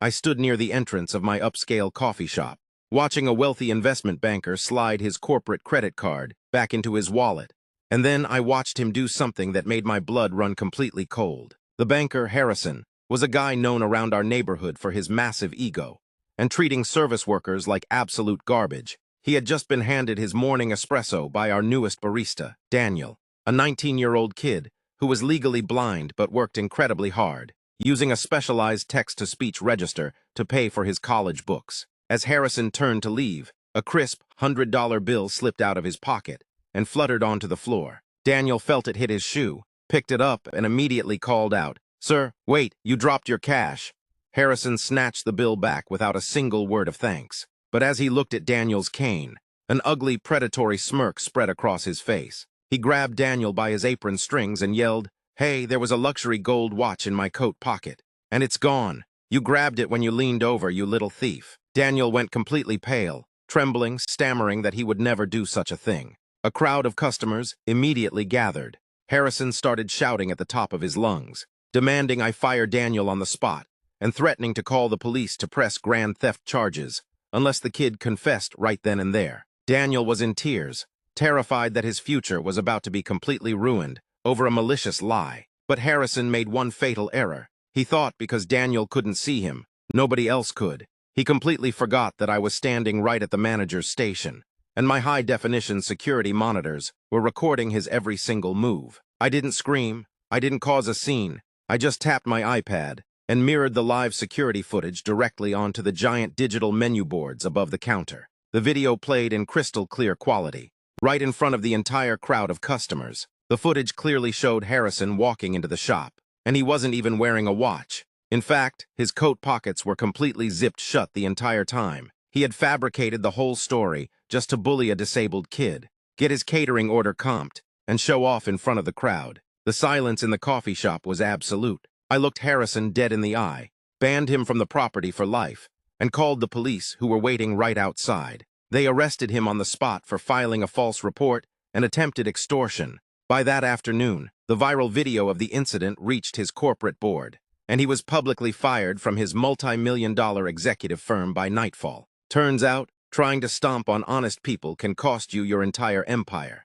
I stood near the entrance of my upscale coffee shop, watching a wealthy investment banker slide his corporate credit card back into his wallet. And then I watched him do something that made my blood run completely cold. The banker, Harrison, was a guy known around our neighborhood for his massive ego and treating service workers like absolute garbage. He had just been handed his morning espresso by our newest barista, Daniel, a 19-year-old kid who was legally blind but worked incredibly hard, using a specialized text-to-speech register to pay for his college books. As Harrison turned to leave, a crisp $100 bill slipped out of his pocket and fluttered onto the floor. Daniel felt it hit his shoe, picked it up, and immediately called out, "Sir, wait, you dropped your cash." Harrison snatched the bill back without a single word of thanks. But as he looked at Daniel's cane, an ugly, predatory smirk spread across his face. He grabbed Daniel by his apron strings and yelled, "Hey, there was a luxury gold watch in my coat pocket, and it's gone. You grabbed it when you leaned over, you little thief." Daniel went completely pale, trembling, stammering that he would never do such a thing. A crowd of customers immediately gathered. Harrison started shouting at the top of his lungs, demanding I fire Daniel on the spot, and threatening to call the police to press grand theft charges unless the kid confessed right then and there. Daniel was in tears, terrified that his future was about to be completely ruined over a malicious lie. But Harrison made one fatal error. He thought because Daniel couldn't see him, nobody else could. He completely forgot that I was standing right at the manager's station, and my high-definition security monitors were recording his every single move. I didn't scream, I didn't cause a scene, I just tapped my iPad and mirrored the live security footage directly onto the giant digital menu boards above the counter. The video played in crystal clear quality, right in front of the entire crowd of customers. The footage clearly showed Harrison walking into the shop, and he wasn't even wearing a watch. In fact, his coat pockets were completely zipped shut the entire time. He had fabricated the whole story just to bully a disabled kid, get his catering order comped, and show off in front of the crowd. The silence in the coffee shop was absolute. I looked Harrison dead in the eye, banned him from the property for life, and called the police who were waiting right outside. They arrested him on the spot for filing a false report and attempted extortion. By that afternoon, the viral video of the incident reached his corporate board, and he was publicly fired from his multi-million-dollar executive firm by nightfall. Turns out, trying to stomp on honest people can cost you your entire empire.